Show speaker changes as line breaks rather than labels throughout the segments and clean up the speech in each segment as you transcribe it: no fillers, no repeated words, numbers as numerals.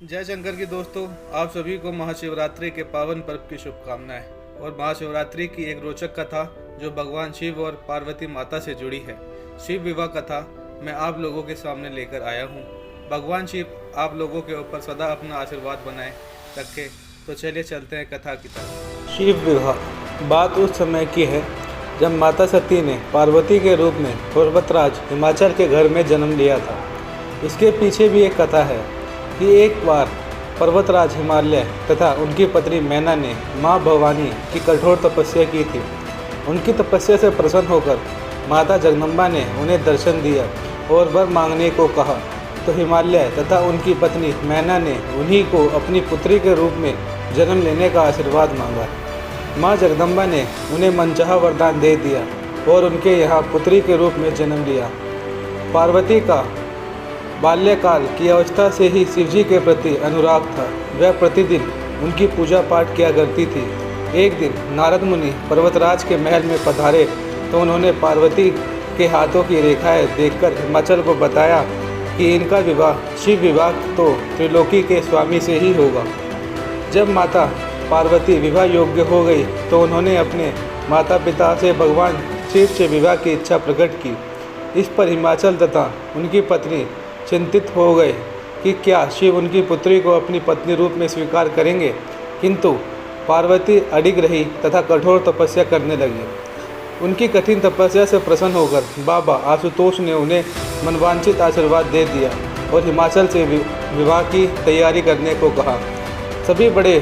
जय शंकर की दोस्तों, आप सभी को महाशिवरात्रि के पावन पर्व की शुभकामनाएं। और महाशिवरात्रि की एक रोचक कथा जो भगवान शिव और पार्वती माता से जुड़ी है, शिव विवाह कथा, मैं आप लोगों के सामने लेकर आया हूँ। भगवान शिव आप लोगों के ऊपर सदा अपना आशीर्वाद बनाए रखे। तो चलिए चलते हैं कथा की तरफ।
शिव विवाह। बात उस समय की है जब माता सती ने पार्वती के रूप में पर्वतराज हिमाचल के घर में जन्म लिया था। इसके पीछे भी एक कथा है कि एक बार पर्वतराज हिमालय तथा उनकी पत्नी मैना ने माँ भवानी की कठोर तपस्या की थी। उनकी तपस्या से प्रसन्न होकर माता जगदम्बा ने उन्हें दर्शन दिया और वर मांगने को कहा, तो हिमालय तथा उनकी पत्नी मैना ने उन्हीं को अपनी पुत्री के रूप में जन्म लेने का आशीर्वाद मांगा। माँ जगदम्बा ने उन्हें मनचाहा वरदान दे दिया और उनके यहाँ पुत्री के रूप में जन्म लिया। पार्वती का बाल्यकाल की अवस्था से ही शिवजी के प्रति अनुराग था। वह प्रतिदिन उनकी पूजा पाठ किया करती थी। एक दिन नारद मुनि पर्वतराज के महल में पधारे तो उन्होंने पार्वती के हाथों की रेखाएं देखकर हिमाचल को बताया कि इनका विवाह शिव विवाह तो त्रिलोकी के स्वामी से ही होगा। जब माता पार्वती विवाह योग्य हो गई तो उन्होंने अपने माता पिता से भगवान शिव से विवाह की इच्छा प्रकट की। इस पर हिमाचल तथा उनकी पत्नी चिंतित हो गए कि क्या शिव उनकी पुत्री को अपनी पत्नी रूप में स्वीकार करेंगे, किंतु पार्वती अडिग रही तथा कठोर तपस्या करने लगी। उनकी कठिन तपस्या से प्रसन्न होकर बाबा आशुतोष ने उन्हें मनवांछित आशीर्वाद दे दिया और हिमाचल से विवाह की तैयारी करने को कहा। सभी बड़े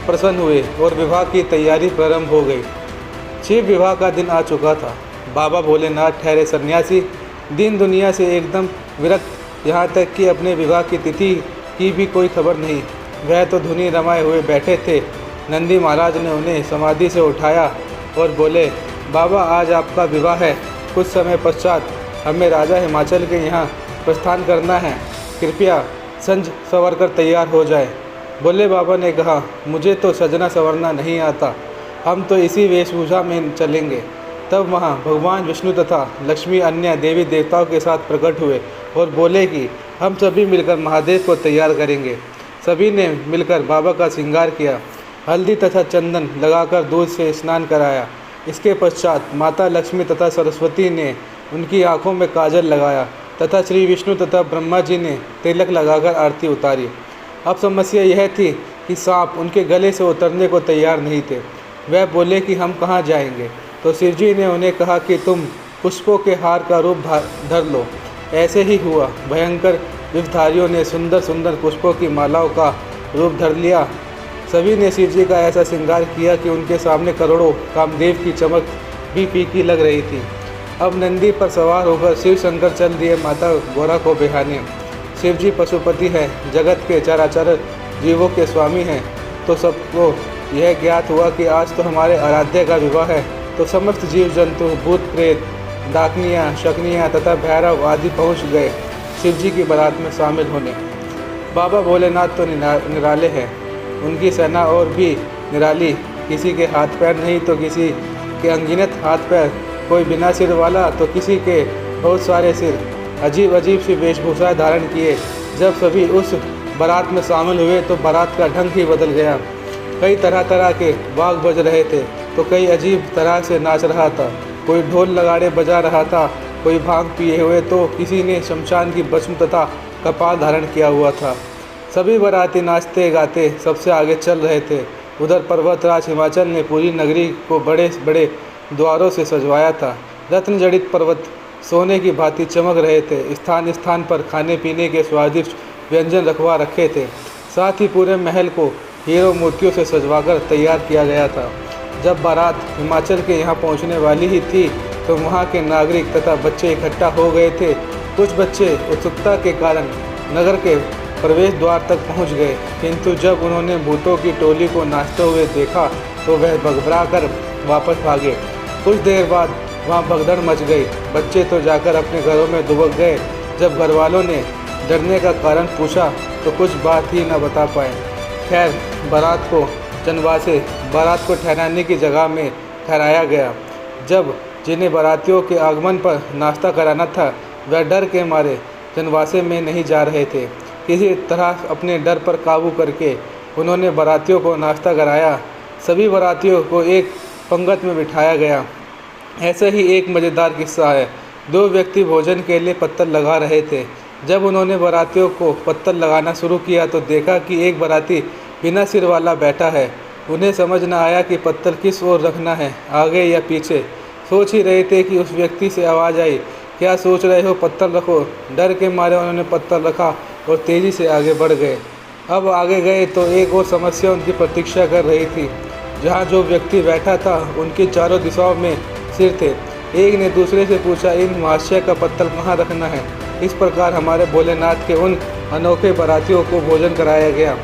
प्रसन्न हुए और विवाह की तैयारी प्रारंभ हो गई। शिव विवाह का दिन आ चुका था। बाबा भोलेनाथ ठहरे सन्यासी, दीन दुनिया से एकदम विरक्त, यहाँ तक कि अपने विवाह की तिथि की भी कोई खबर नहीं। वह तो धुनी रमाए हुए बैठे थे। नंदी महाराज ने उन्हें समाधि से उठाया और बोले, बाबा आज आपका विवाह है। कुछ समय पश्चात हमें राजा हिमाचल के यहाँ प्रस्थान करना है। कृपया संज संवर कर तैयार हो जाए। भोले बाबा ने कहा, मुझे तो सजना संवरना नहीं आता, हम तो इसी वेशभूषा में चलेंगे। तब वहाँ भगवान विष्णु तथा लक्ष्मी अन्य देवी देवताओं के साथ प्रकट हुए और बोले कि हम सभी मिलकर महादेव को तैयार करेंगे। सभी ने मिलकर बाबा का श्रृंगार किया, हल्दी तथा चंदन लगाकर दूध से स्नान कराया। इसके पश्चात माता लक्ष्मी तथा सरस्वती ने उनकी आँखों में काजल लगाया तथा श्री विष्णु तथा ब्रह्मा जी ने तिलक लगाकर आरती उतारी। अब समस्या यह थी कि सांप उनके गले से उतरने को तैयार नहीं थे। वह बोले कि हम कहाँ जाएंगे, तो शिवजी ने उन्हें कहा कि तुम पुष्पों के हार का रूप धर लो। ऐसे ही हुआ। भयंकर विषधारियों ने सुंदर सुंदर पुष्पों की मालाओं का रूप धर लिया। सभी ने शिवजी का ऐसा श्रृंगार किया कि उनके सामने करोड़ों कामदेव की चमक भी फीकी लग रही थी। अब नंदी पर सवार होकर शिव शंकर चल दिए माता गौरा को बिहाने। शिवजी पशुपति हैं, जगत के चराचर जीवों के स्वामी हैं। तो सबको यह ज्ञात हुआ कि आज तो हमारे आराध्य का विवाह है। तो समस्त जीव जंतु, भूत प्रेत, डाकनियाँ, शक्नियाँ तथा भैरव आदि पहुँच गए शिवजी की बारात में शामिल होने। बाबा भोलेनाथ तो निराले हैं, उनकी सेना और भी निराली। किसी के हाथ पैर नहीं तो किसी के अनगिनत हाथ पैर, कोई बिना सिर वाला तो किसी के बहुत सारे सिर, अजीब अजीब सी वेशभूषा धारण किए। जब सभी उस बारात में शामिल हुए तो बारात का ढंग ही बदल गया। कई तरह तरह के वाग बज रहे थे तो कई अजीब तरह से नाच रहा था। कोई ढोल लगाड़े बजा रहा था, कोई भांग पिए हुए, तो किसी ने शमशान की भस्म तथा कपाल धारण किया हुआ था। सभी बाराती नाचते गाते सबसे आगे चल रहे थे। उधर पर्वतराज हिमाचल ने पूरी नगरी को बड़े बड़े द्वारों से सजवाया था। रत्न जड़ित पर्वत सोने की भांति चमक रहे थे। स्थान स्थान पर खाने पीने के स्वादिष्ट व्यंजन रखवा रखे थे। साथ ही पूरे महल को हीरो मोतियों से सजवाकर तैयार किया गया था। जब बारात हिमाचल के यहाँ पहुँचने वाली ही थी तो वहाँ के नागरिक तथा बच्चे इकट्ठा हो गए थे। कुछ बच्चे उत्सुकता के कारण नगर के प्रवेश द्वार तक पहुँच गए, किंतु जब उन्होंने भूतों की टोली को नाचते हुए देखा तो वह भगभरा कर वापस भागे। कुछ देर बाद वहाँ भगदड़ मच गई। बच्चे तो जाकर अपने घरों में दुबक गए। जब घर वालों ने डरने का कारण पूछा तो कुछ बात ही न बता पाए। खैर, बारात को ठहराने की जगह में ठहराया गया। जब जिन्हें बारातियों के आगमन पर नाश्ता कराना था वह डर के मारे जनवासे में नहीं जा रहे थे, किसी तरह अपने डर पर काबू करके उन्होंने बारातियों को नाश्ता कराया। सभी बारातियों को एक पंगत में बिठाया गया। ऐसा ही एक मज़ेदार किस्सा है। दो व्यक्ति भोजन के लिए पत्तल लगा रहे थे। जब उन्होंने बारातियों को पत्तल लगाना शुरू किया तो देखा कि एक बाराती बिना सिर वाला बैठा है। उन्हें समझ न आया कि पत्तल किस ओर रखना है, आगे या पीछे। सोच ही रहे थे कि उस व्यक्ति से आवाज़ आई, क्या सोच रहे हो, पत्तल रखो। डर के मारे उन्होंने पत्तल रखा और तेज़ी से आगे बढ़ गए। अब आगे गए तो एक और समस्या उनकी प्रतीक्षा कर रही थी। जहाँ जो व्यक्ति बैठा था उनकी चारों दिशाओं में सिर थे। एक ने दूसरे से पूछा, इन महाशय का पत्तल कहाँ रखना है। इस प्रकार हमारे भोलेनाथ के उन अनोखे बारातियों को भोजन कराया गया।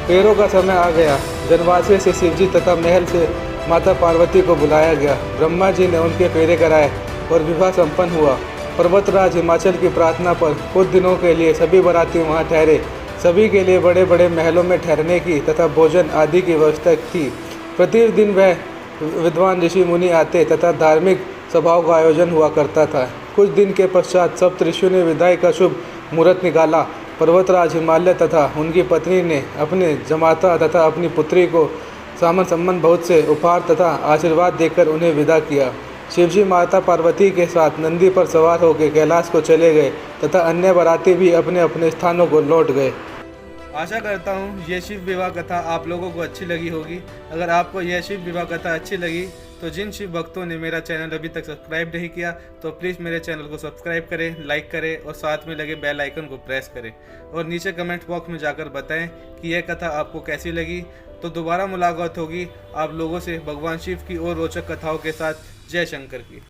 फेरों का समय आ गया। जनवासे से शिवजी तथा महल से माता पार्वती को बुलाया गया। ब्रह्मा जी ने उनके फेरे कराए और विवाह संपन्न हुआ। पर्वतराज हिमाचल की प्रार्थना पर कुछ दिनों के लिए सभी बाराती वहाँ ठहरे। सभी के लिए बड़े बड़े महलों में ठहरने की तथा भोजन आदि की व्यवस्था थी। प्रतिदिन वह विद्वान ऋषि मुनि आते तथा धार्मिक सभाओं का आयोजन हुआ करता था। कुछ दिन के पश्चात सप्तऋषियों ने विदाई का शुभ मुहूर्त निकाला। पर्वतराज हिमालय तथा उनकी पत्नी ने अपने जमाता तथा अपनी पुत्री को सामन सम्मान बहुत से उपहार तथा आशीर्वाद देकर उन्हें विदा किया। शिवजी माता पार्वती के साथ नंदी पर सवार होकर कैलाश को चले गए तथा अन्य बाराती भी अपने अपने स्थानों को लौट गए।
आशा करता हूँ ये शिव विवाह कथा आप लोगों को अच्छी लगी होगी। अगर आपको यह शिव विवाह कथा अच्छी लगी तो जिन शिव भक्तों ने मेरा चैनल अभी तक सब्सक्राइब नहीं किया तो प्लीज़ मेरे चैनल को सब्सक्राइब करें, लाइक करें और साथ में लगे बेल आइकन को प्रेस करें। और नीचे कमेंट बॉक्स में जाकर बताएं कि यह कथा आपको कैसी लगी। तो दोबारा मुलाकात होगी आप लोगों से भगवान शिव की और रोचक कथाओं के साथ। जय शंकर की।